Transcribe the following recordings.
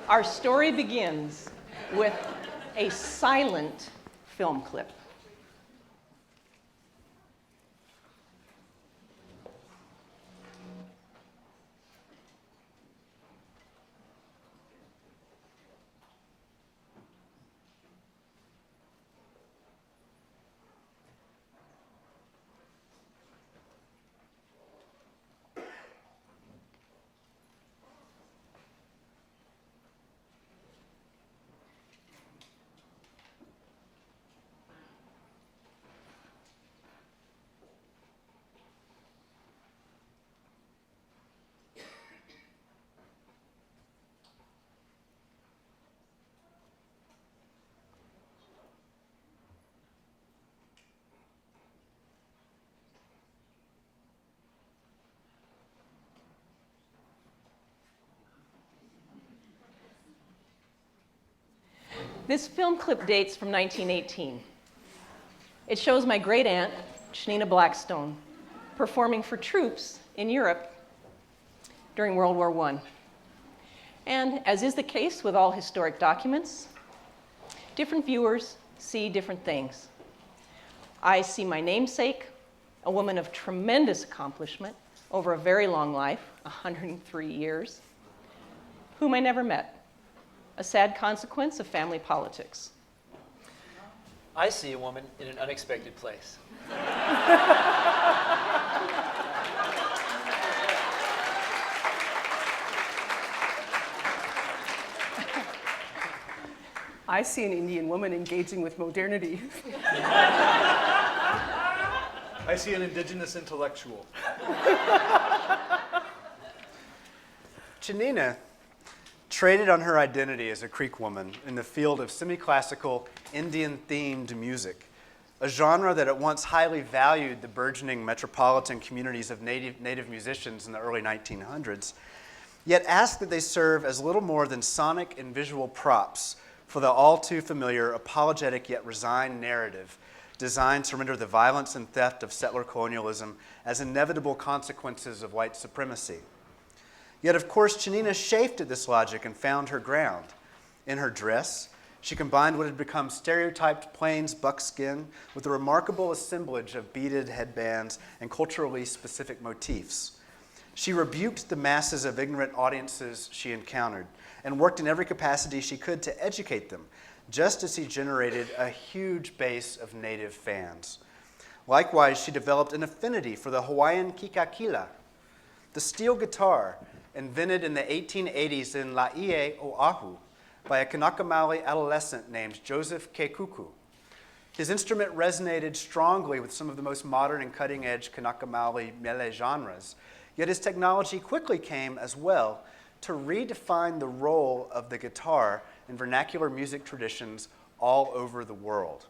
Our story begins with a silent film clip. This film clip dates from 1918. It shows my great aunt, Chanina Blackstone, performing for troops in Europe during World War I. And as is the case with all historic documents, different viewers see different things. I see my namesake, a woman of tremendous accomplishment over a very long life, 103 years, whom I never met. A sad consequence of family politics. I see a woman in an unexpected place. I see an Indian woman engaging with modernity. I see an indigenous intellectual. Chanina traded on her identity as a Creek woman in the field of semi-classical Indian-themed music, a genre that at once highly valued the burgeoning metropolitan communities of native musicians in the early 1900s, yet asked that they serve as little more than sonic and visual props for the all-too-familiar apologetic yet resigned narrative designed to render the violence and theft of settler colonialism as inevitable consequences of white supremacy. Yet, of course, Chanina chafed at this logic and found her ground. In her dress, she combined what had become stereotyped plains buckskin with a remarkable assemblage of beaded headbands and culturally specific motifs. She rebuked the masses of ignorant audiences she encountered and worked in every capacity she could to educate them, just as she generated a huge base of native fans. Likewise, she developed an affinity for the Hawaiian kikakila, the steel guitar invented in the 1880s in Laie, Oahu, by a Kanaka Maoli adolescent named Joseph Kekuku. His instrument resonated strongly with some of the most modern and cutting-edge Kanaka Maoli mele genres, yet his technology quickly came as well to redefine the role of the guitar in vernacular music traditions all over the world.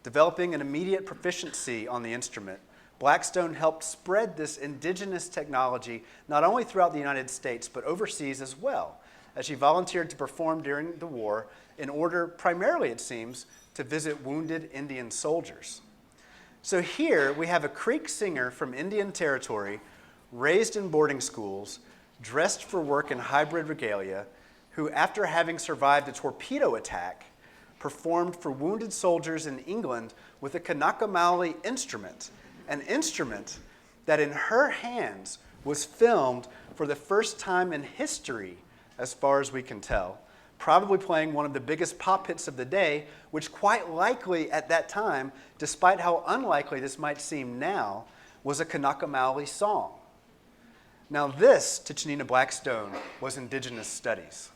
Developing an immediate proficiency on the instrument, Blackstone helped spread this indigenous technology not only throughout the United States, but overseas as well, as she volunteered to perform during the war in order, primarily it seems, to visit wounded Indian soldiers. So here we have a Creek singer from Indian Territory, raised in boarding schools, dressed for work in hybrid regalia, who, after having survived a torpedo attack, performed for wounded soldiers in England with a Kanaka Maoli instrument, an instrument that in her hands was filmed for the first time in history, as far as we can tell, probably playing one of the biggest pop hits of the day, which quite likely at that time, despite how unlikely this might seem now, was a Kanaka Maoli song. Now this, to Chanina Blackstone, was indigenous studies.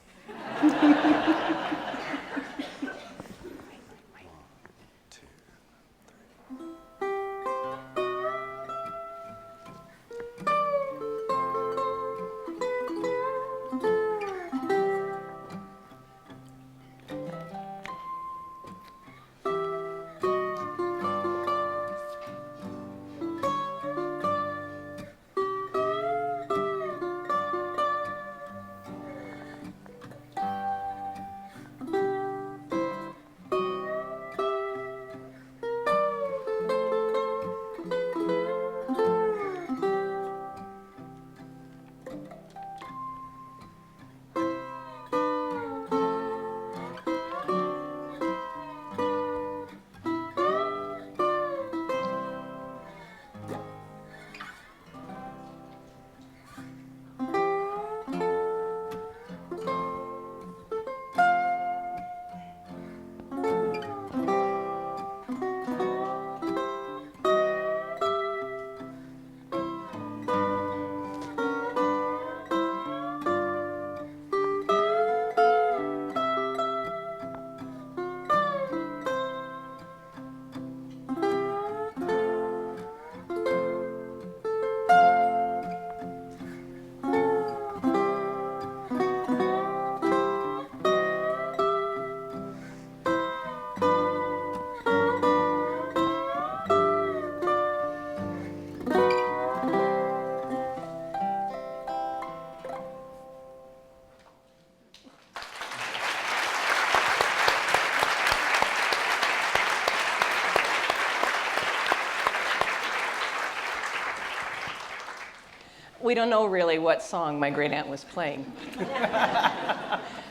we don't know really what song my great aunt was playing.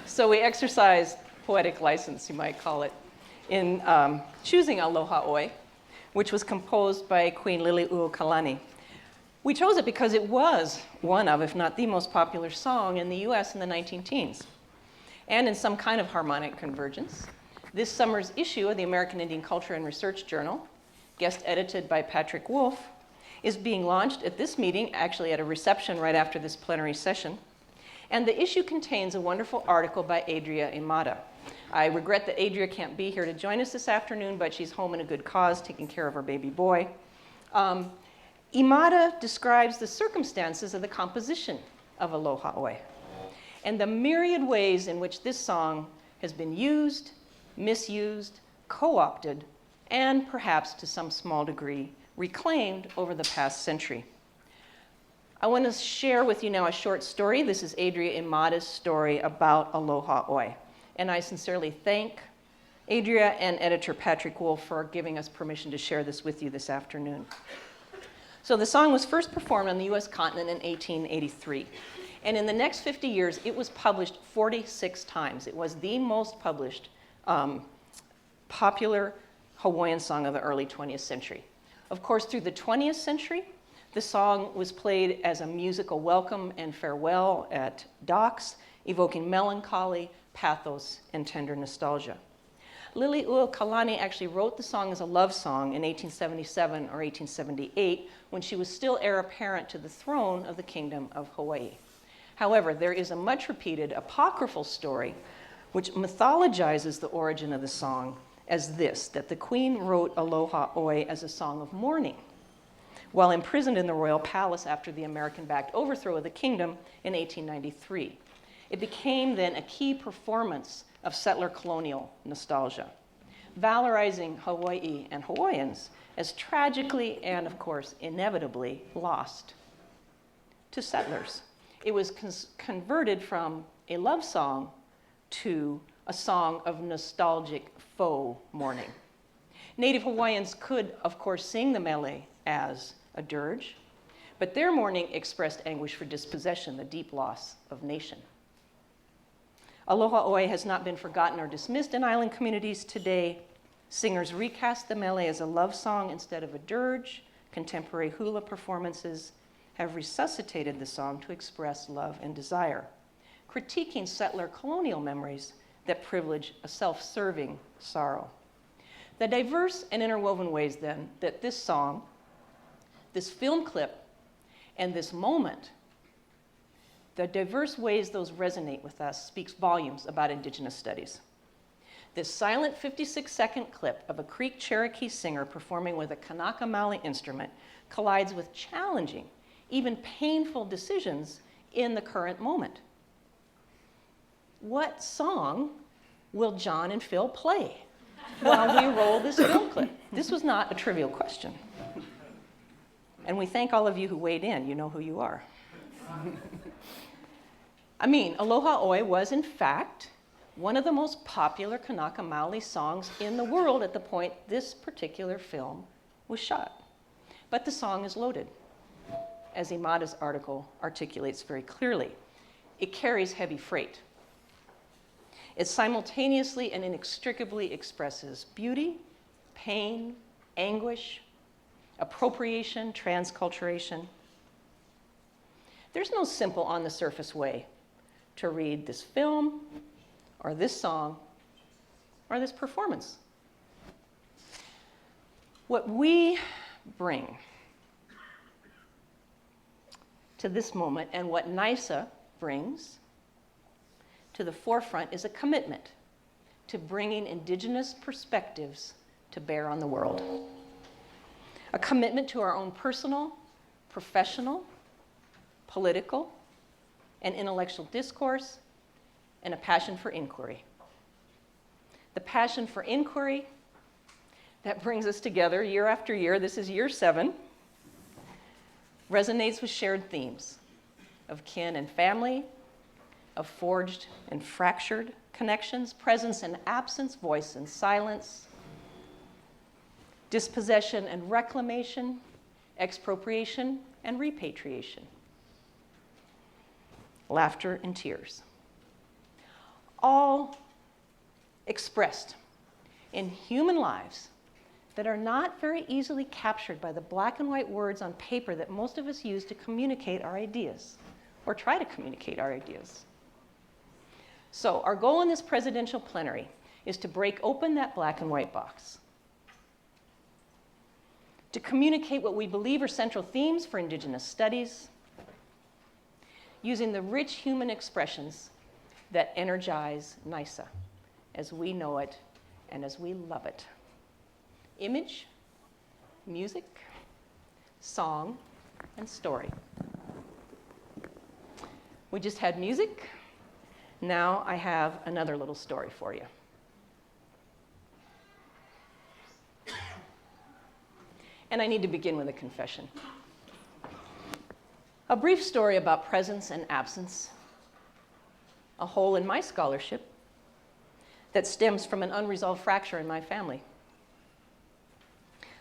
So we exercised poetic license, you might call it, in choosing Aloha Oi, which was composed by Queen Liliuokalani. We chose it because it was one of, if not the most popular song in the US in the 19-teens, and in some kind of harmonic convergence. This summer's issue of the American Indian Culture and Research Journal, guest edited by Patrick Wolf, is being launched at this meeting, actually at a reception right after this plenary session. And the issue contains a wonderful article by Adria Imada. I regret that Adria can't be here to join us this afternoon, but she's home in a good cause, taking care of her baby boy. Imada describes the circumstances of the composition of Aloha Oi and the myriad ways in which this song has been used, misused, co-opted, and perhaps to some small degree reclaimed over the past century. I want to share with you now a short story. This is Adria Imada's story about Aloha Oi. And I sincerely thank Adria and editor Patrick Wolf for giving us permission to share this with you this afternoon. So the song was first performed on the US continent in 1883. And in the next 50 years, it was published 46 times. It was the most published popular Hawaiian song of the early 20th century. Of course, through the 20th century, the song was played as a musical welcome and farewell at docks, evoking melancholy, pathos, and tender nostalgia. Liliuokalani actually wrote the song as a love song in 1877 or 1878 when she was still heir apparent to the throne of the Kingdom of Hawaii. However, there is a much repeated apocryphal story which mythologizes the origin of the song as this, that the queen wrote Aloha Oi as a song of mourning while imprisoned in the royal palace after the American-backed overthrow of the kingdom in 1893. It became then a key performance of settler colonial nostalgia, valorizing Hawaii and Hawaiians as tragically and, of course, inevitably lost to settlers. It was converted from a love song to a song of nostalgic faux mourning. Native Hawaiians could, of course, sing the mele as a dirge, but their mourning expressed anguish for dispossession, the deep loss of nation. Aloha Oi has not been forgotten or dismissed in island communities today. Singers recast the mele as a love song instead of a dirge. Contemporary hula performances have resuscitated the song to express love and desire, critiquing settler colonial memories that privilege a self-serving sorrow. The diverse and interwoven ways, then, that this song, this film clip, and this moment, the diverse ways those resonate with us speaks volumes about Indigenous studies. This silent 56-second clip of a Creek Cherokee singer performing with a Kanaka Maoli instrument collides with challenging, even painful decisions in the current moment. What song will John and Phil play while we roll this film clip? This was not a trivial question. And we thank all of you who weighed in. You know who you are. I mean, Aloha Oi was, in fact, one of the most popular Kanaka Maoli songs in the world at the point this particular film was shot. But the song is loaded, as Imada's article articulates very clearly. It carries heavy freight. It simultaneously and inextricably expresses beauty, pain, anguish, appropriation, transculturation. There's no simple on-the-surface way to read this film, or this song, or this performance. What we bring to this moment, and what NAISA brings to the forefront, is a commitment to bringing Indigenous perspectives to bear on the world. A commitment to our own personal, professional, political, and intellectual discourse, and a passion for inquiry. The passion for inquiry that brings us together year after year, this is year 7, resonates with shared themes of kin and family, of forged and fractured connections, presence and absence, voice and silence, dispossession and reclamation, expropriation and repatriation. laughter, and tears, all expressed in human lives that are not very easily captured by the black and white words on paper that most of us use to communicate our ideas, or try to communicate our ideas. So our goal in this presidential plenary is to break open that black and white box, to communicate what we believe are central themes for Indigenous studies, using the rich human expressions that energize NAISA as we know it and as we love it. Image, music, song, and story. We just had music. Now I have another little story for you. And I need to begin with a confession. A brief story about presence and absence, a hole in my scholarship that stems from an unresolved fracture in my family.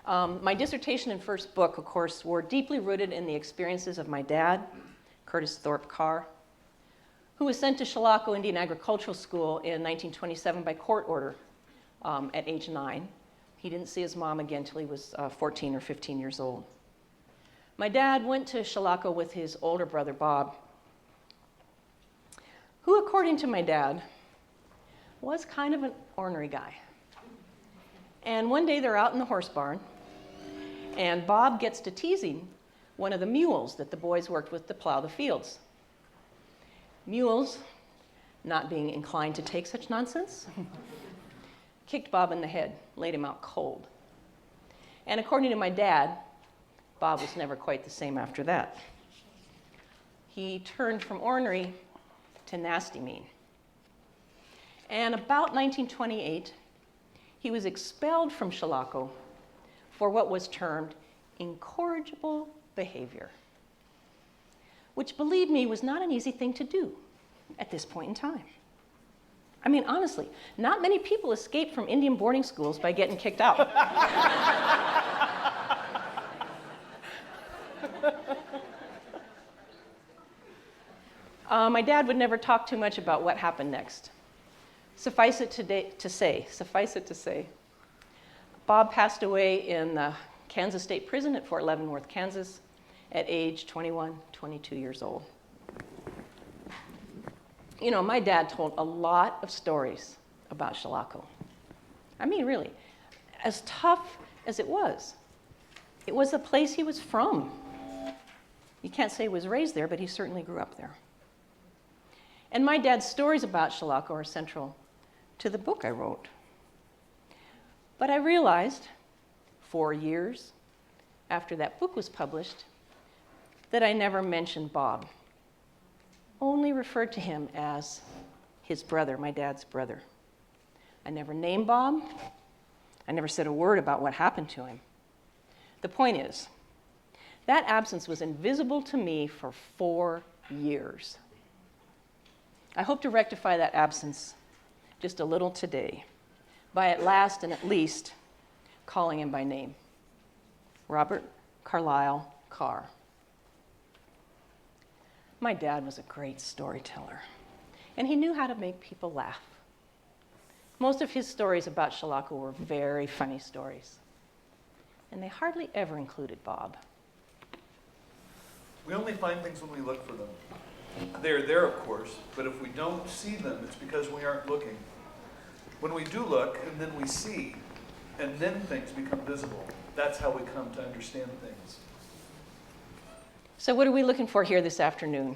My dissertation and first book, of course, were deeply rooted in the experiences of my dad, Curtis Thorpe Carr, who was sent to Chilocco Indian Agricultural School in 1927 by court order at age 9. He didn't see his mom again until he was 14 or 15 years old. My dad went to Chilocco with his older brother, Bob, who, according to my dad, was kind of an ornery guy. And one day they're out in the horse barn, and Bob gets to teasing one of the mules that the boys worked with to plow the fields. Mules, not being inclined to take such nonsense, kicked Bob in the head, laid him out cold. And according to my dad, Bob was never quite the same after that. He turned from ornery to nasty mean. And about 1928, he was expelled from Chilocco for what was termed incorrigible behavior, which, believe me, was not an easy thing to do at this point in time. I mean, honestly, not many people escape from Indian boarding schools by getting kicked out. My dad would never talk too much about what happened next. Suffice it to say, Bob passed away in the Kansas State Prison at Fort Leavenworth, Kansas, at age 21, 22 years old. You know, my dad told a lot of stories about Chilocco. I mean, really, as tough as it was the place he was from. You can't say he was raised there, but he certainly grew up there. And my dad's stories about Chilocco are central to the book I wrote. But I realized 4 years after that book was published that I never mentioned Bob, only referred to him as his brother, my dad's brother. I never named Bob. I never said a word about what happened to him. The point is, that absence was invisible to me for 4 years. I hope to rectify that absence just a little today by at last and at least calling him by name. Robert Carlisle Carr. My dad was a great storyteller, and he knew how to make people laugh. Most of his stories about Chilocco were very funny stories, and they hardly ever included Bob. We only find things when we look for them. They're there, of course, but if we don't see them, it's because we aren't looking. When we do look, and then we see, and then things become visible, that's how we come to understand things. So what are we looking for here this afternoon?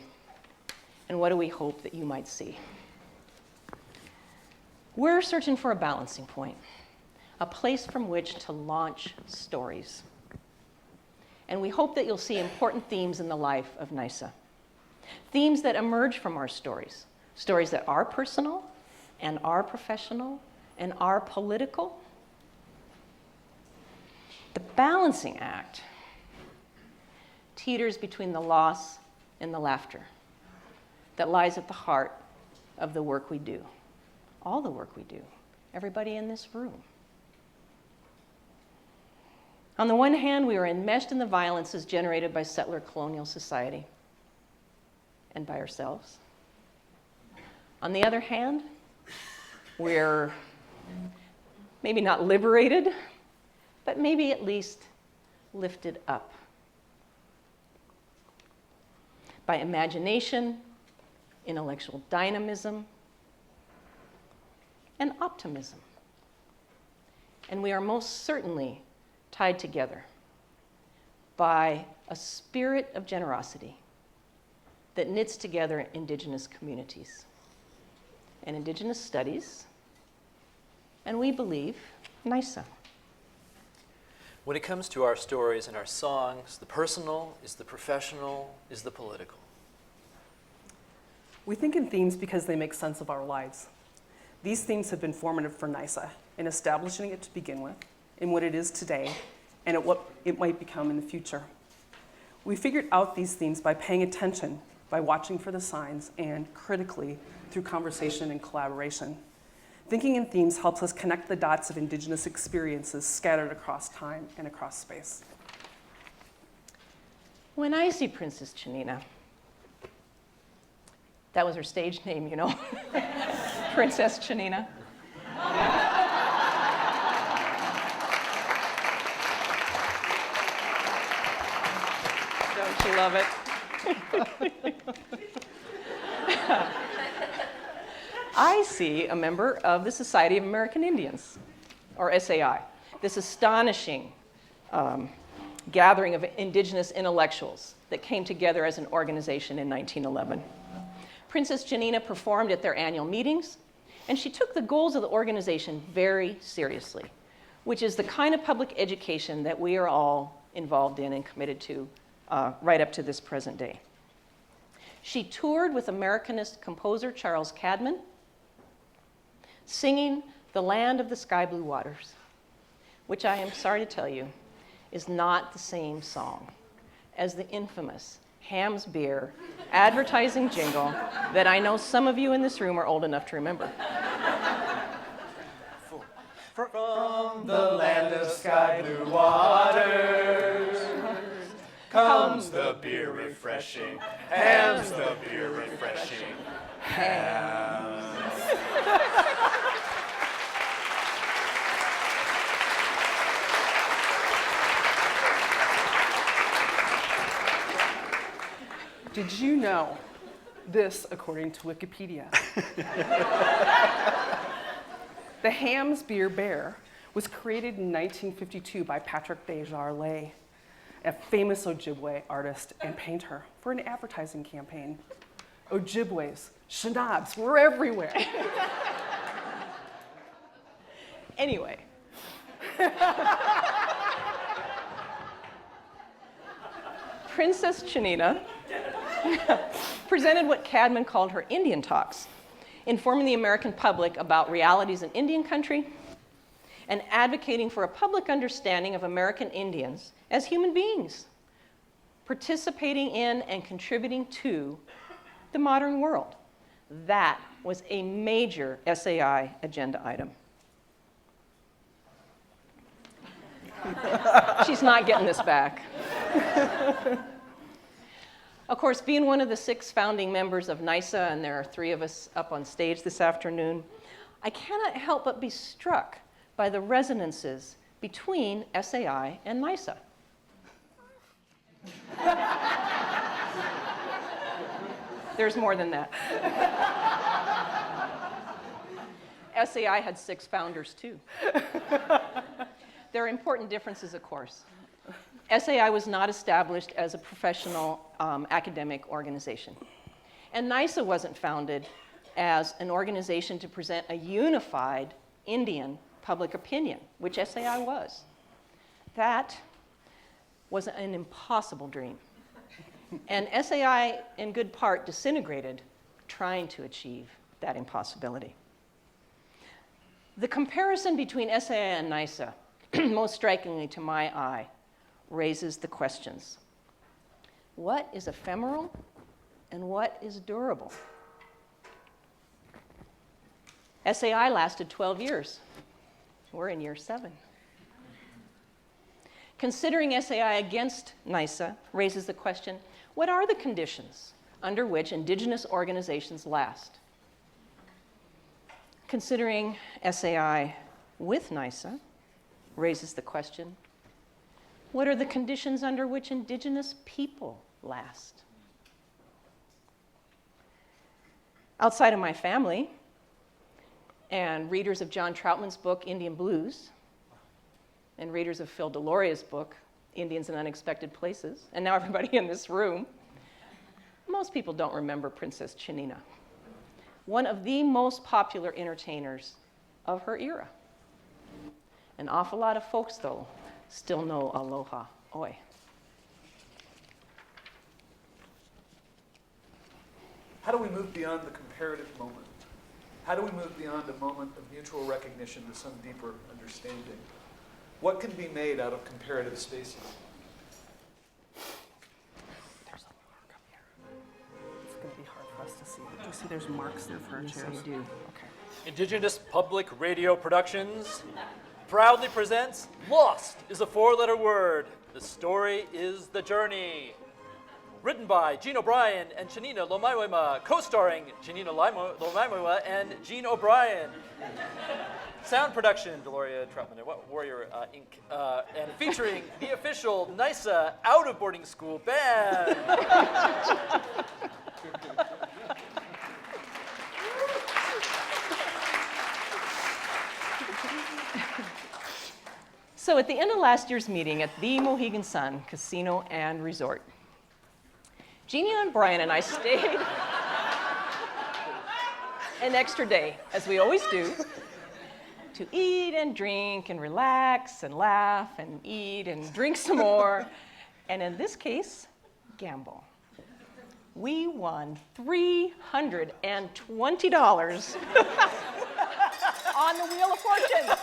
And what do we hope that you might see? We're searching for a balancing point, a place from which to launch stories. And we hope that you'll see important themes in the life of NAISA. Themes that emerge from our stories. Stories that are personal and are professional and are political. The balancing act teeters between the loss and the laughter that lies at the heart of the work we do. All the work we do. Everybody in this room. On the one hand, we are enmeshed in the violences generated by settler colonial society. and by ourselves. On the other hand, we're maybe not liberated, but maybe at least lifted up by imagination, intellectual dynamism, and optimism. And we are most certainly tied together by a spirit of generosity that knits together Indigenous communities and Indigenous studies, and we believe NAISA. When it comes to our stories and our songs, the personal is the professional is the political. We think in themes because they make sense of our lives. These themes have been formative for NAISA in establishing it to begin with, in what it is today, and at what it might become in the future. We figured out these themes by paying attention, by watching for the signs, and critically through conversation and collaboration. Thinking in themes helps us connect the dots of Indigenous experiences scattered across time and across space. When I see Princess Chanina, that was her stage name, you know, Princess Chanina. Don't you love it? I see a member of the Society of American Indians, or SAI, this astonishing gathering of Indigenous intellectuals that came together as an organization in 1911. Princess Janina performed at their annual meetings, and she took the goals of the organization very seriously, which is the kind of public education that we are all involved in and committed to right up to this present day. She toured with Americanist composer Charles Cadman, singing The Land of the Sky Blue Waters, which I am sorry to tell you is not the same song as the infamous Ham's Beer advertising jingle that I know some of you in this room are old enough to remember. From the land of sky blue waters comes the beer refreshing, Ham's the beer refreshing, Ham's. Did you know this, according to Wikipedia? The Ham's Beer Bear was created in 1952 by Patrick Desjardins, a famous Ojibwe artist and painter, for an advertising campaign. Ojibwes, Shinabs were everywhere. Anyway. Princess Chanina presented what Cadman called her Indian talks, informing the American public about realities in Indian country and advocating for a public understanding of American Indians as human beings, participating in and contributing to the modern world. That was a major SAI agenda item. She's not getting this back. Of course, being one of the 6 founding members of NAISA, and there are 3 of us up on stage this afternoon, I cannot help but be struck by the resonances between SAI and NAISA. There's more than that. SAI had 6 founders, too. There are important differences, of course. SAI was not established as a professional academic organization. And NAISA wasn't founded as an organization to present a unified Indian public opinion, which SAI was. That was an impossible dream. And SAI, in good part, disintegrated trying to achieve that impossibility. The comparison between SAI and NAISA, most strikingly to my eye, raises the questions. What is ephemeral and what is durable? SAI lasted 12 years. We're in year 7. Considering SAI against NAISA raises the question, what are the conditions under which indigenous organizations last. Considering SAI with NAISA raises the question, what are the conditions under which indigenous people last? Outside of my family, and readers of John Troutman's book, Indian Blues, and readers of Phil Deloria's book, Indians in Unexpected Places, and now everybody in this room, most people don't remember Princess Chanina, one of the most popular entertainers of her era. An awful lot of folks, though, still know Aloha Oi. How do we move beyond the comparative moment? How do we move beyond a moment of mutual recognition to some deeper understanding? What can be made out of comparative spacing? There's a mark up here. It's going to be hard for us to see. Do you see there's marks there for our Yes, chairs? I do. Okay. Indigenous Public Radio Productions proudly presents Lost is a four-letter word. The story is the journey. Written by Gene O'Brien and Chanina Lomaiwema, co-starring Chanina Lomaiwema and Gene O'Brien. Sound production, Deloria Troutman and Warrior Inc. And featuring the official NAISA out-of-boarding school band. So at the end of last year's meeting at the Mohegan Sun Casino and Resort, Jeannie and Brian and I stayed an extra day, as we always do, to eat and drink and relax and laugh and eat and drink some more, and in this case, gamble. We won $320 on the Wheel of Fortune.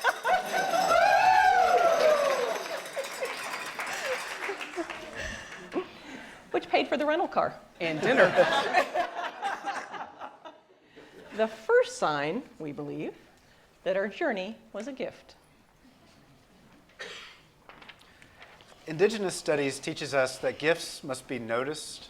Which paid for the rental car. And dinner. The first sign, we believe, that our journey was a gift. Indigenous studies teaches us that gifts must be noticed,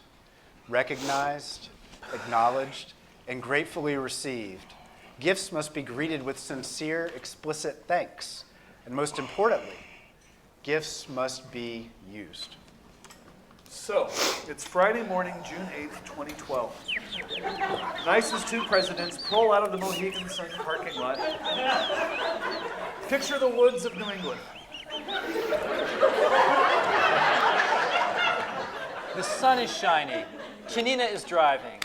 recognized, acknowledged, and gratefully received. Gifts must be greeted with sincere, explicit thanks. And most importantly, gifts must be used. So, it's Friday morning, June 8th, 2012. NAISA's two presidents pull out of the Mohegan Sun parking lot. Picture the woods of New England. The sun is shining. Chanina is driving.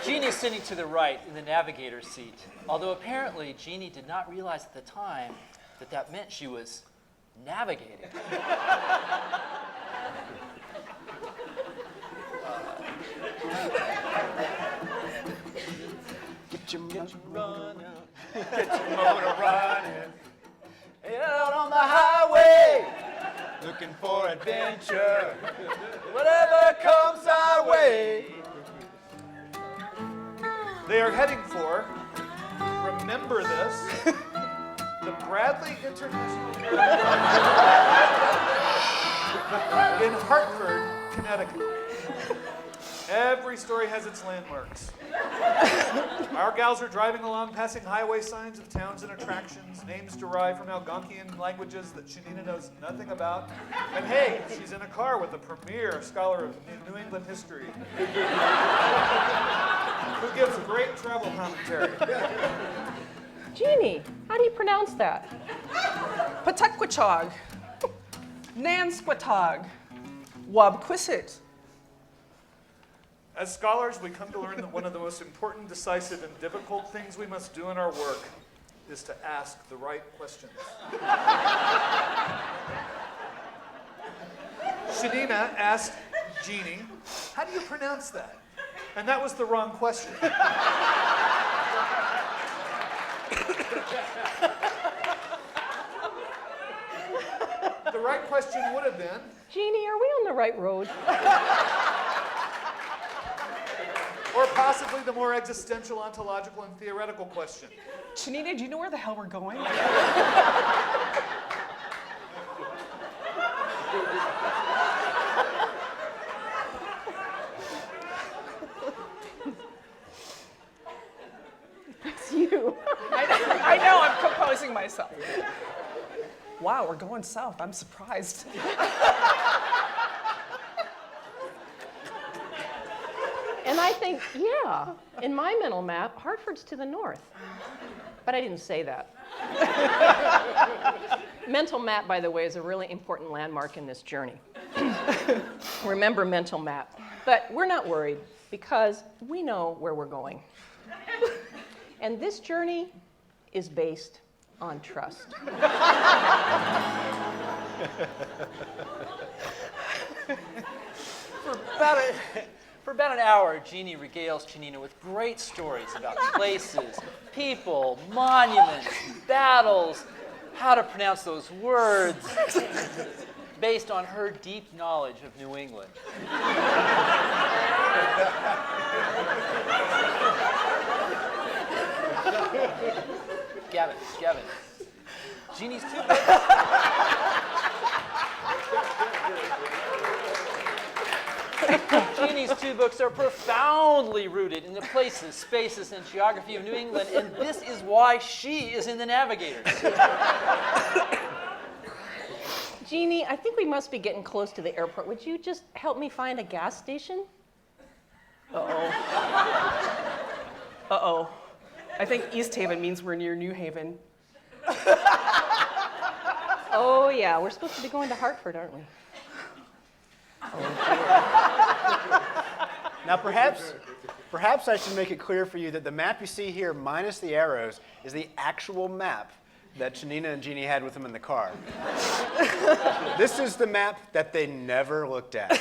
Jeannie is sitting to the right in the navigator's seat, although apparently Jeannie did not realize at the time that that meant she was navigating. Get your motor Running. running. Out on the highway, looking for adventure. Whatever comes our way. They are heading for, remember this, the Bradley International Airport in Hartford, Connecticut. Every story has its landmarks. Our gals are driving along, passing highway signs of towns and attractions, names derived from Algonquian languages that Chanina knows nothing about. And hey, she's in a car with a premier scholar of New England history who gives great travel commentary. Jeannie, how do you pronounce that? Patuxquechog, Nansquatog, Wabquisit. As scholars, we come to learn that one of the most important, decisive, and difficult things we must do in our work is to ask the right questions. Chanina asked Jeannie, how do you pronounce that? And that was the wrong question. The right question would have been, Jeannie, are we on the right road? or possibly the more existential, ontological, and theoretical question. Janina, do you know where the hell we're going? It's you. I know, I'm composing myself. Wow, we're going south. I'm surprised. And I think, yeah, in my mental map, Hartford's to the north. But I didn't say that. Mental map, by the way, is a really important landmark in this journey. Remember mental map. But we're not worried because we know where we're going. And this journey is based on trust. For about an hour, Jeannie regales Janina with great stories about places, people, monuments, battles, how to pronounce those words, based on her deep knowledge of New England. Gavin, Jeannie's two books. Jeannie's two books are profoundly rooted in the places, spaces, and geography of New England, and this is why she is in the Navigators. Jeannie, I think we must be getting close to the airport. Would you just help me find a gas station? Uh-oh. I think East Haven means we're near New Haven. Oh, yeah, we're supposed to be going to Hartford, aren't we? Now, perhaps I should make it clear for you that the map you see here, minus the arrows, is the actual map that Janina and Jeannie had with them in the car. This is the map that they never looked at.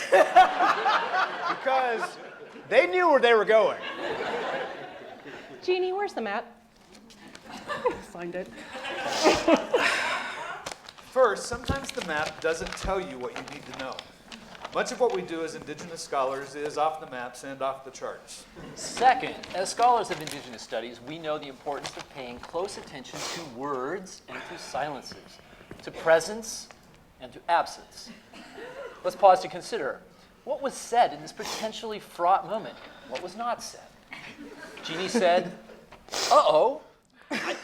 Because they knew where they were going. Jeannie, where's the map? Find it. First, sometimes the map doesn't tell you what you need to know. Much of what we do as Indigenous scholars is off the maps and off the charts. Second, as scholars of Indigenous studies, we know the importance of paying close attention to words and to silences, to presence and to absence. Let's pause to consider what was said in this potentially fraught moment. What was not said? Jeannie said, uh-oh, I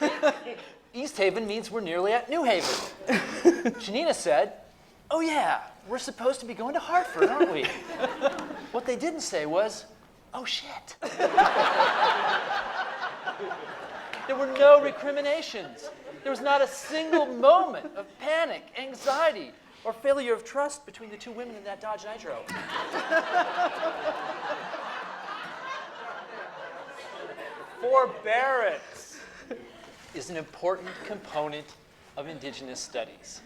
think East Haven means we're nearly at New Haven. Janina said, oh yeah, we're supposed to be going to Hartford, aren't we? What they didn't say was, oh shit. There were no recriminations. There was not a single moment of panic, anxiety, or failure of trust between the two women in that Dodge Nitro. Forbearance is an important component of Indigenous studies.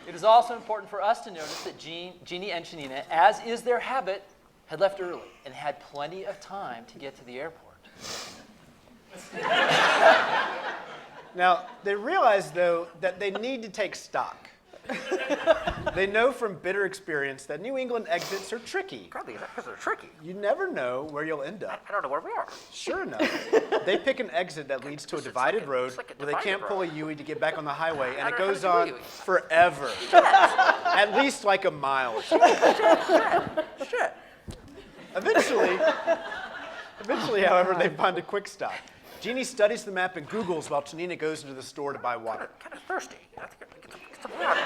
It is also important for us to notice that Jeannie and Janina, as is their habit, had left early and had plenty of time to get to the airport. Now, they realize, though, that they need to take stock. They know from bitter experience that New England exits are tricky. Probably because they're tricky. You never know where you'll end up. I don't know where we are. Sure enough, they pick an exit that leads to a divided road where they can't pull a Yui to get back on the highway, and it goes on forever. At least like a mile or so. Shit. Eventually, however, they find a quick stop. Jeannie studies the map and Googles while Janina goes into the store to buy water. Kind of thirsty. Get some water.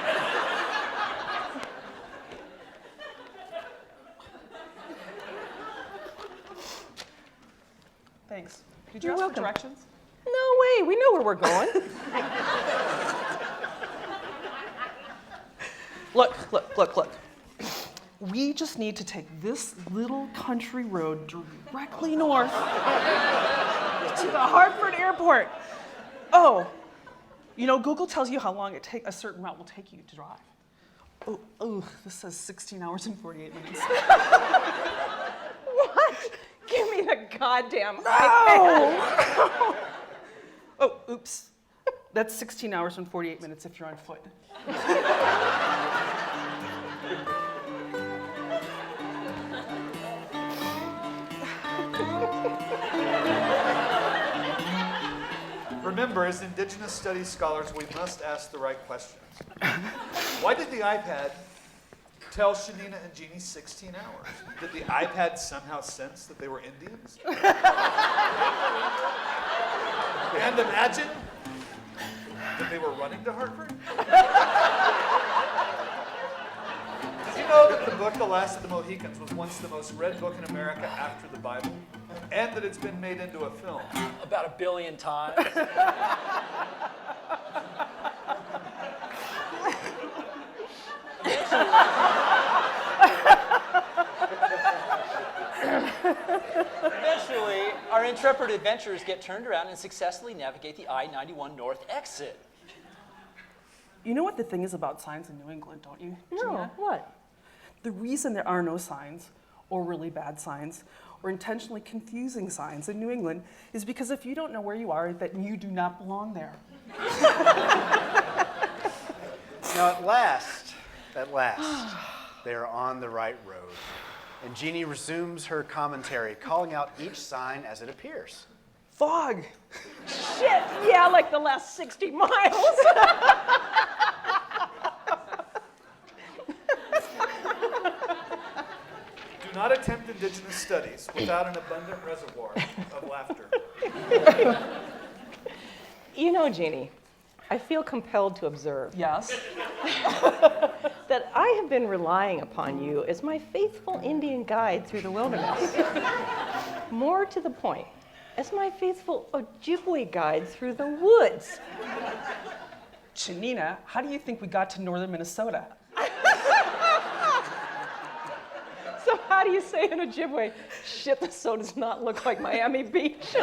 Thanks. Did you You're ask welcome. for directions? No way, we know where we're going. Look. We just need to take this little country road directly north to the Hartford airport. Oh, you know, Google tells you how long a certain route will take you to drive. Oh, this says 16 hours and 48 minutes. What? Give me the goddamn iPad. Oh, oops. That's 16 hours and 48 minutes if you're on foot. Remember, as Indigenous studies scholars, we must ask the right questions. Why did the iPad tell Shanina and Jeannie 16 hours? Did the iPad somehow sense that they were Indians? And imagine that they were running to Hartford? Did you know that the book The Last of the Mohicans was once the most read book in America after the Bible? And that it's been made into a film? About 1 billion times. Eventually, our intrepid adventurers get turned around and successfully navigate the I-91 North exit. You know what the thing is about signs in New England, don't you, No, Gina? what? The reason there are no signs, or really bad signs, or intentionally confusing signs in New England is because if you don't know where you are, then you do not belong there. Now, at last, they are on the right road. And Jeannie resumes her commentary, calling out each sign as it appears. Fog! Shit, yeah, like the last 60 miles. Do not attempt Indigenous studies without an abundant reservoir of laughter. You know, Jeannie, I feel compelled to observe Yes? that I have been relying upon you as my faithful Indian guide through the wilderness. More to the point, as my faithful Ojibwe guide through the woods. Chanina, how do you think we got to northern Minnesota? So how do you say in Ojibwe, shit, this so does not look like Miami Beach?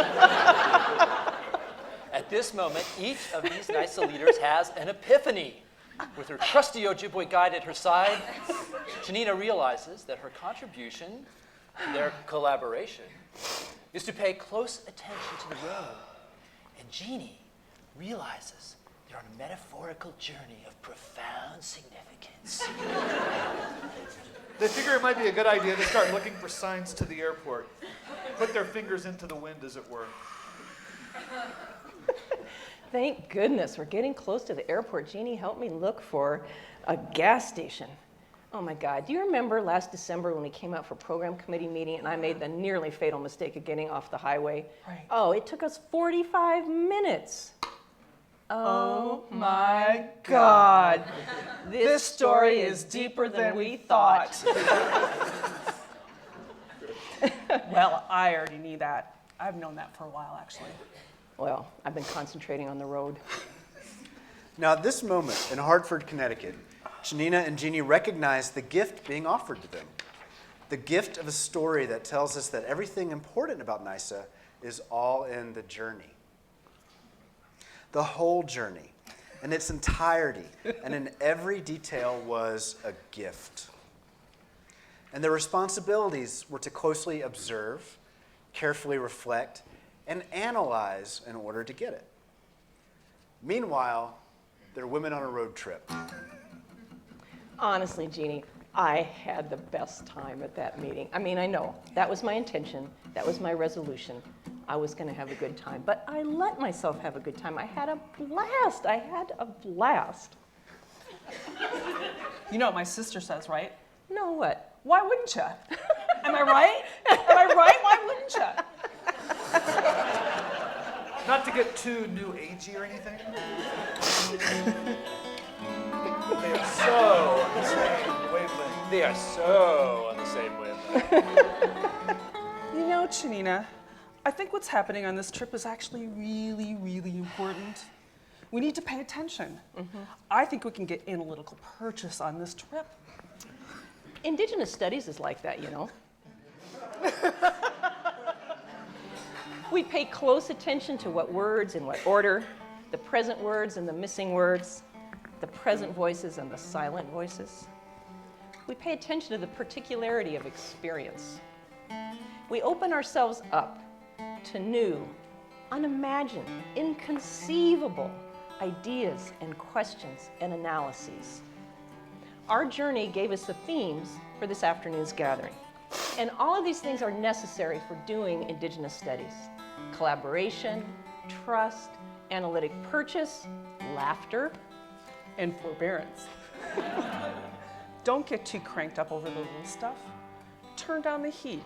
At this moment, each of these NAISA leaders has an epiphany. With her trusty Ojibwe guide at her side, Janina realizes that her contribution to their collaboration is to pay close attention to the road. And Jeannie realizes they're on a metaphorical journey of profound significance. They figure it might be a good idea to start looking for signs to the airport. Put their fingers into the wind, as it were. Thank goodness we're getting close to the airport. Jeannie helped me look for a gas station. Oh my God, do you remember last December when we came out for program committee meeting and I made the nearly fatal mistake of getting off the highway? Right. Oh, it took us 45 minutes. Oh my God. This story is deeper than we thought. Well, I already knew that. I've known that for a while, actually. Well, I've been concentrating on the road. Now, at this moment in Hartford, Connecticut, Janina and Jeannie recognize the gift being offered to them. The gift of a story that tells us that everything important about NAISA is all in the journey. The whole journey, in its entirety, and in every detail was a gift. And their responsibilities were to closely observe, carefully reflect, and analyze in order to get it. Meanwhile, they're women on a road trip. Honestly, Jeannie, I had the best time at that meeting. I mean, I know, that was my intention, that was my resolution. I was gonna have a good time, but I let myself have a good time. I had a blast, You know what my sister says, right? No, what? Why wouldn't you? Am I right? Am I right? Why wouldn't you? Not to get too new agey or anything. They are so on the same wavelength. They are so on the same wavelength. You know, Chanina, I think what's happening on this trip is actually really, really important. We need to pay attention. I think we can get analytical purchase on this trip. Indigenous studies is like that, you know. We pay close attention to what words in what order, the present words and the missing words, the present voices and the silent voices. We pay attention to the particularity of experience. We open ourselves up to new, unimagined, inconceivable ideas and questions and analyses. Our journey gave us the themes for this afternoon's gathering. And all of these things are necessary for doing Indigenous studies. Collaboration, trust, analytic purchase, laughter. And forbearance. Don't get too cranked up over the little stuff. Turn down the heat.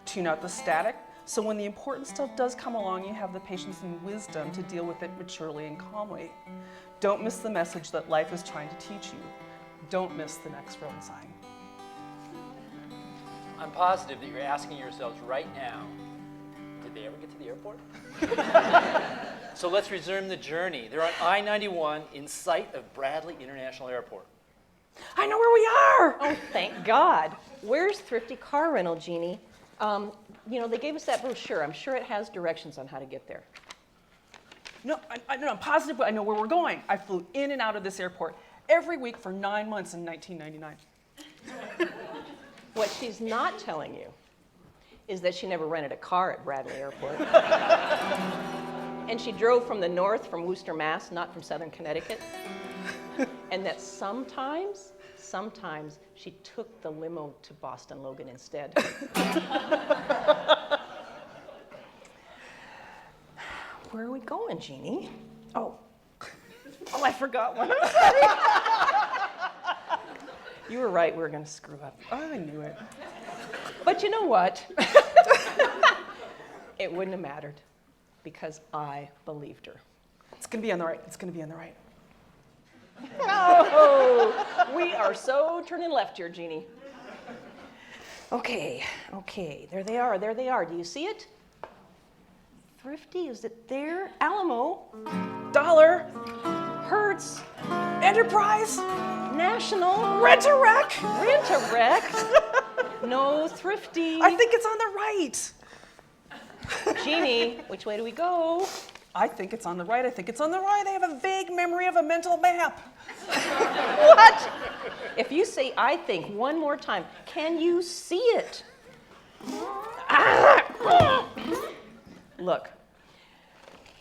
Tune out the static, so when the important stuff does come along, you have the patience and wisdom to deal with it maturely and calmly. Don't miss the message that life is trying to teach you. Don't miss the next road sign. I'm positive that you're asking yourselves right now, did they ever get to the airport? So let's resume the journey. They're on I-91 in sight of Bradley International Airport. I know where we are! Oh, thank God. Where's Thrifty Car Rental, Jeannie? They gave us that brochure. I'm sure it has directions on how to get there. No, I'm positive, but I know where we're going. I flew in and out of this airport every week for 9 months in 1999. What she's not telling you is that she never rented a car at Bradley Airport. And she drove from the north, from Worcester, Mass., not from southern Connecticut. And that sometimes she took the limo to Boston Logan instead. Where are we going, Jeannie? Oh, I forgot one. I'm sorry. You were right, we were going to screw up. I knew it. But you know what? It wouldn't have mattered because I believed her. It's going to be on the right. It's going to be on the right. Oh, we are so turning left here, Jeannie. Okay, there they are. Do you see it? Thrifty, is it there? Alamo, Dollar, Hertz, Enterprise, National, Rent-A-Wreck. Rent-A-Wreck. No, Thrifty. I think it's on the right. Jeannie, which way do we go? I think it's on the right. I think it's on the right. I have a vague memory of a mental map. What? If you say I think one more time, can you see it? Look,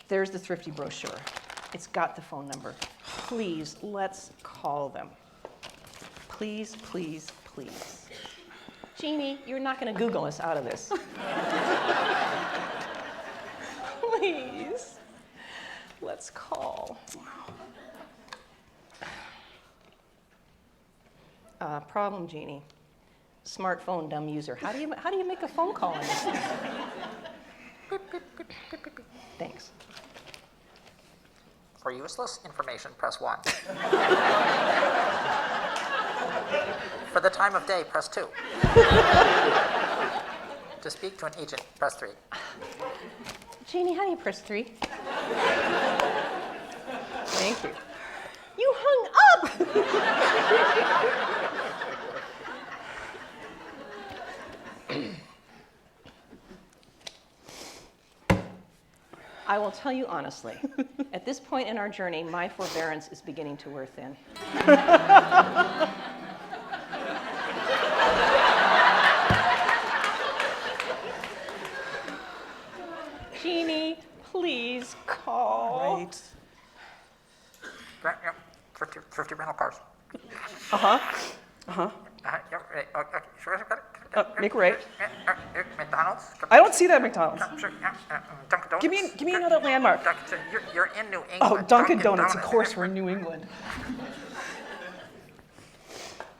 there's the Thrifty brochure. It's got the phone number. Please, let's call them. Please, please, please. Jeannie, you're not going to Google us out of this. Please, let's call. Problem, Jeannie. Smartphone dumb user. How do you make a phone call on this? Thanks. For useless information, press 1. For the time of day, press 2. To speak to an agent, press 3. Jeannie, how do you press 3? Thank you. You hung up! I will tell you honestly, at this point in our journey, my forbearance is beginning to wear thin. Jeannie, please call. Right. Yep, 50 rental cars. Yep, right, okay, sure, Make right. McDonald's. I don't see that McDonald's. Sure, Dunkin' Donuts. Give me another landmark. You're in New England. Oh, Dunkin' Donuts. Of course, we're in New England.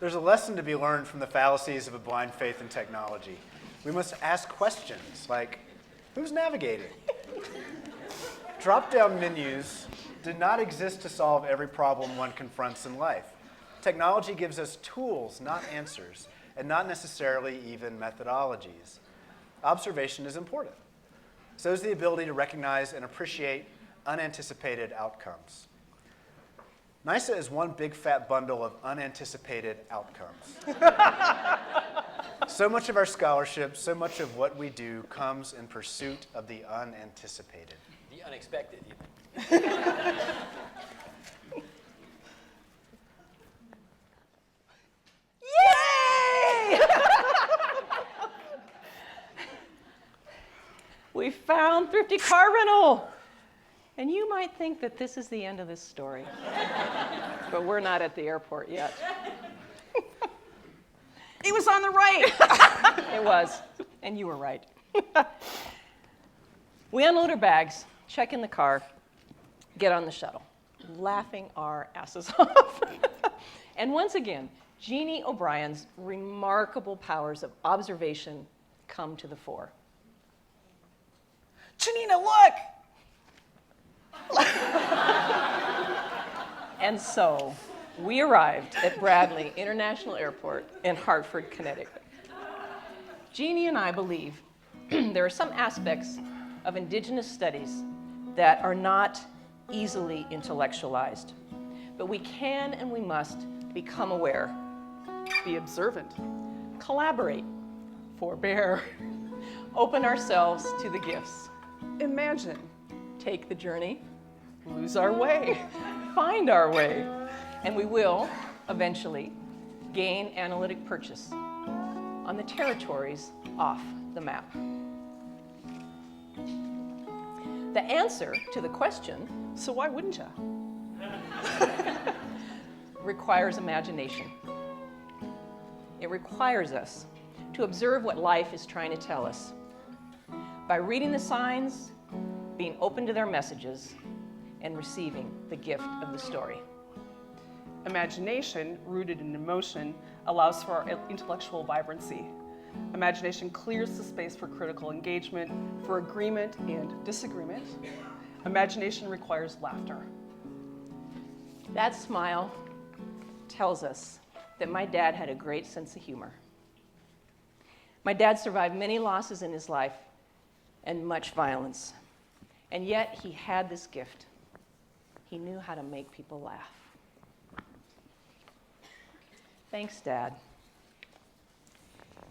There's a lesson to be learned from the fallacies of a blind faith in technology. We must ask questions like, who's navigating? Drop-down menus did not exist to solve every problem one confronts in life. Technology gives us tools, not answers, and not necessarily even methodologies. Observation is important. So is the ability to recognize and appreciate unanticipated outcomes. NAISA is one big fat bundle of unanticipated outcomes. So much of our scholarship, so much of what we do comes in pursuit of the unanticipated. The unexpected, even. Yay! We found Thrifty Car Rental. And you might think that this is the end of this story. But we're not at the airport yet. It was on the right. It was. And you were right. We unload our bags, check in the car. get on the shuttle, laughing our asses off. And once again, Jeannie O'Brien's remarkable powers of observation come to the fore. Janina, look! And so we arrived at Bradley International Airport in Hartford, Connecticut. Jeannie and I believe there are some aspects of Indigenous studies that are not easily intellectualized, but we can and we must become aware, Be observant. collaborate, forbear, open ourselves to the gifts, Imagine. take the journey, Lose our way. find our way, and we will eventually gain analytic purchase on the territories off the map. The answer to the question So why wouldn't you? requires imagination. It requires us to observe what life is trying to tell us by reading the signs, being open to their messages, and receiving the gift of the story. Imagination, rooted in emotion, allows for our intellectual vibrancy. Imagination clears the space for critical engagement, for agreement and disagreement. Imagination requires laughter. That smile tells us that my dad had a great sense of humor. My dad survived many losses in his life and much violence, and yet he had this gift. He knew how to make people laugh. Thanks, Dad.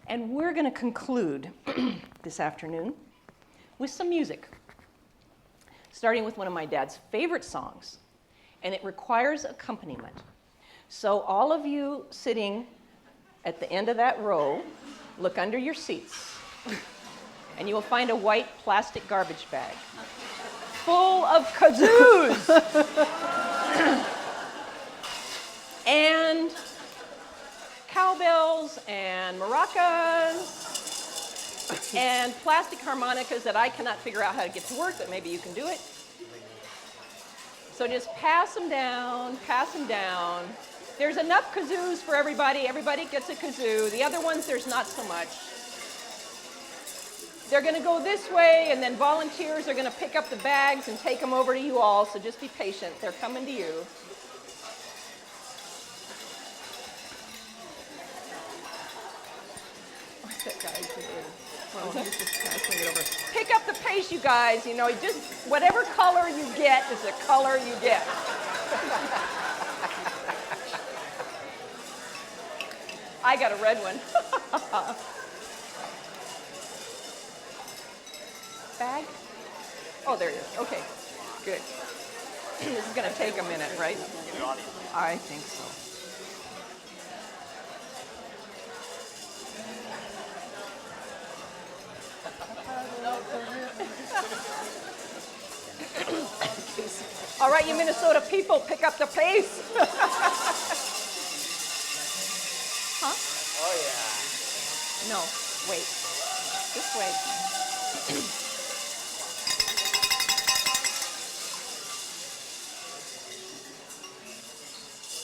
And we're going to conclude this afternoon with some music, starting with one of my dad's favorite songs, and it requires accompaniment. So all of you sitting at the end of that row, look under your seats, and you will find a white plastic garbage bag full of kazoos and cowbells and maracas and plastic harmonicas that I cannot figure out how to get to work, but maybe you can do it. So just pass them down, pass them down. There's enough kazoos for everybody. Everybody gets a kazoo. The other ones, there's not so much. They're going to go this way, and then volunteers are going to pick up the bags and take them over to you all, so just be patient. They're coming to you. What's that guy doing? Well, he's just passing it over. Pick up the pace, you guys. You know, just whatever color you get is the color you get. I got a red one. Bag? Oh, there it is. Okay, good. This is going to take a minute, right? I think so. All right, you Minnesota people, pick up the pace. Huh? Oh, yeah. No, wait. This way.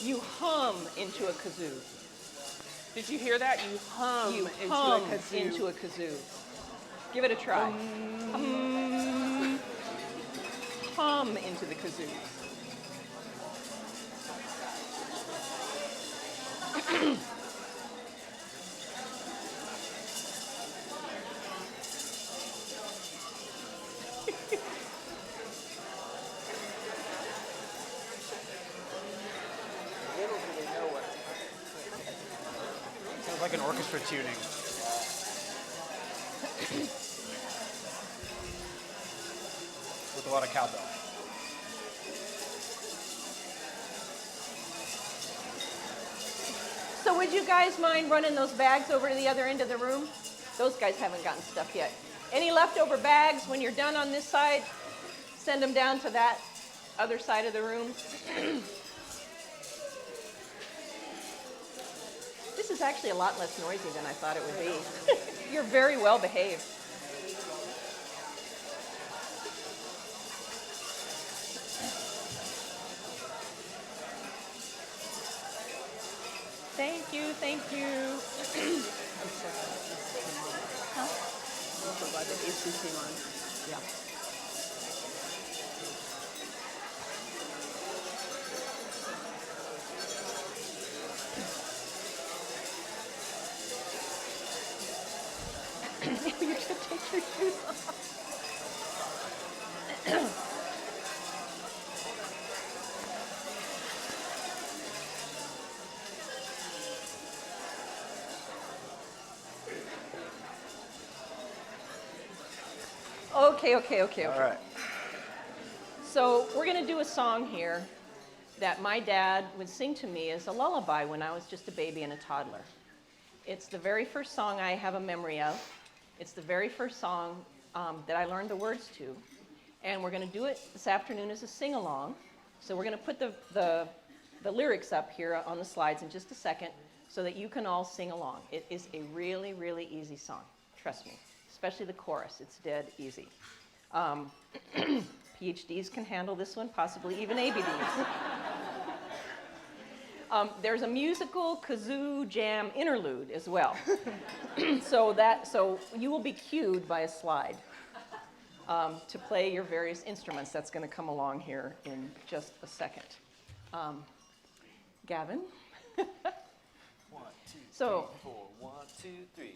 You hum into a kazoo. Did you hear that? You hum You into hum a kazoo. into a kazoo. Give it a try. Hum. Hum into the kazoo. Sounds like an orchestra tuning. With a lot of cowbell. So would you guys mind running those bags over to the other end of the room? Those guys haven't gotten stuff yet. Any leftover bags, when you're done on this side, send them down to that other side of the room. This is actually a lot less noisy than I thought it would be. You're very well behaved. Thank you, thank you. Huh? I'm so glad that AC came on. Yeah. You should take your shoes off. Okay. All right. So we're going to do a song here that my dad would sing to me as a lullaby when I was just a baby and a toddler. It's the very first song I have a memory of. It's the very first song that I learned the words to. And we're going to do it this afternoon as a sing-along. So we're going to put the lyrics up here on the slides in just a second so that you can all sing along. It is a really, really easy song. Trust me. Especially the chorus. It's dead easy. PhDs can handle this one, possibly even ABDs. There's a musical kazoo jam interlude as well. So you will be cued by a slide to play your various instruments. That's going to come along here in just a second. Gavin? 1, 2, So, 3, 4. 1, 2, 3.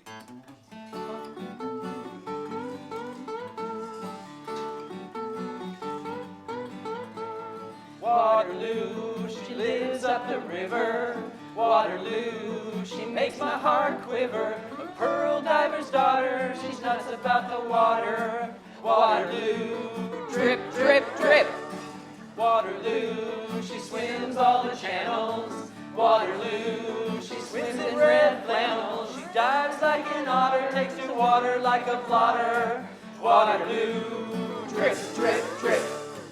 Waterloo, she lives up the river. Waterloo, she makes my heart quiver. A pearl diver's daughter, she's nuts about the water. Waterloo, drip, drip, drip. Waterloo, she swims all the channels. Waterloo, she swims in red flannel. She dives like an otter, takes to water like a blotter. Waterloo, drip, drip, drip.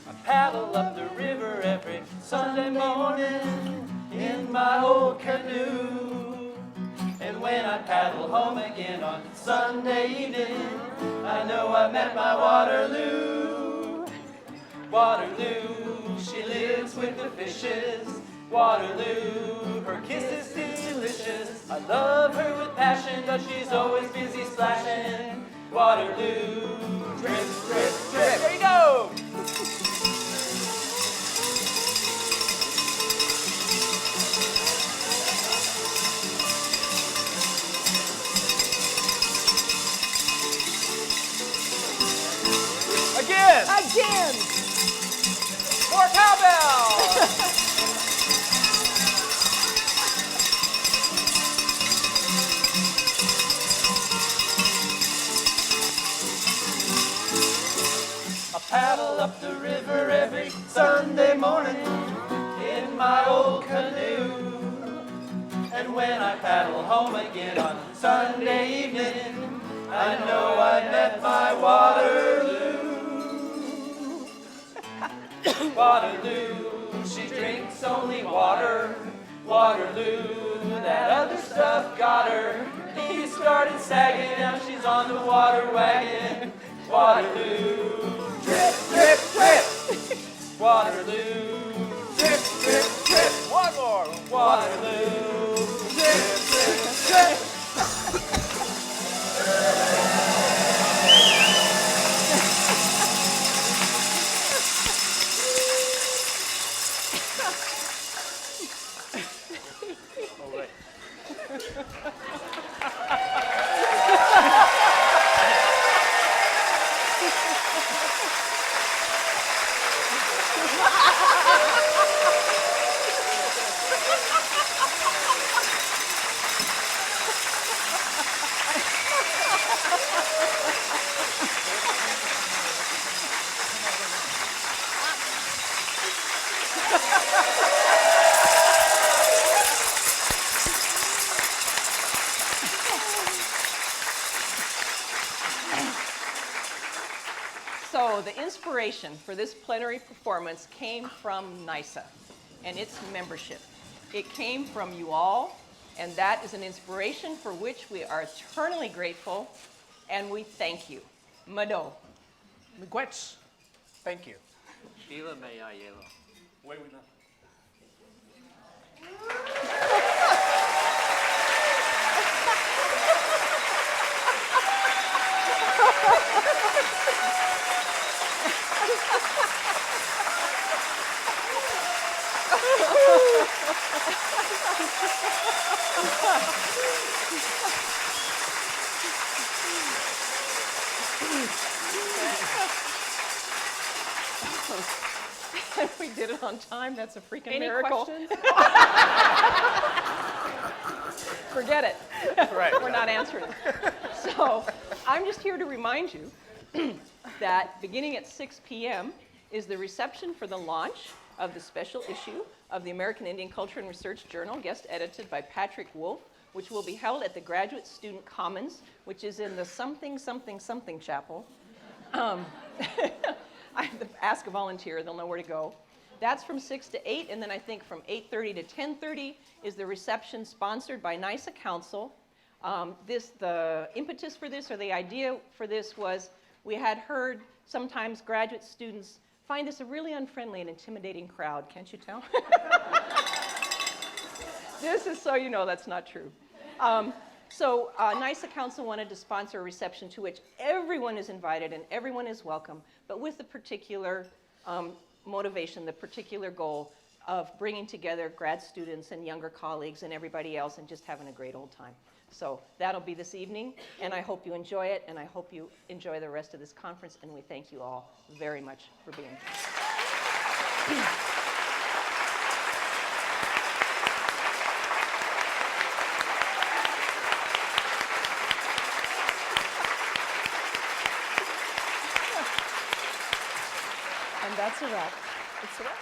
I paddle up the river every Sunday morning in my old canoe. And when I paddle home again on Sunday evening, I know I met my Waterloo. Waterloo, she lives with the fishes. Waterloo, her kiss is delicious. I love her with passion, but she's always busy splashing. Waterloo, drip, drip, drip. There you go! Again! More cowbell! I paddle up the river every Sunday morning in my old canoe. And when I paddle home again on Sunday evening, I know I met my Waterloo. Waterloo, she drinks only water. Waterloo, that other stuff got her. He started sagging, now she's on the water wagon. Waterloo, drip, drip, drip. Waterloo, drip, drip, drip. One more. Waterloo, drip, drip, drip. So the inspiration for this plenary performance came from NAISA and its membership. It came from you all, and that is an inspiration for which we are eternally grateful, and we thank you. Mado. Miigwech. Thank you. Viva Mayayelo. Way we know. We did it on time. That's a freaking Any miracle. questions? Forget it. Right. We're not answering. So I'm just here to remind you that beginning at 6 p.m. is the reception for the launch of the special issue of the American Indian Culture and Research Journal, guest edited by Patrick Wolf, which will be held at the Graduate Student Commons, which is in the something chapel. I have to ask a volunteer, they'll know where to go. That's from 6 to 8, and then I think from 8:30 to 10:30 is the reception sponsored by NAISA Council. The impetus for this, or the idea for this, was we had heard sometimes graduate students find this a really unfriendly and intimidating crowd. Can't you tell? This is so you know that's not true. So NAISA Council wanted to sponsor a reception to which everyone is invited and everyone is welcome, but with the particular motivation, the particular goal of bringing together grad students and younger colleagues and everybody else and just having a great old time. So that'll be this evening, and I hope you enjoy it, and I hope you enjoy the rest of this conference, and we thank you all very much for being here. And that's a wrap. It's a wrap.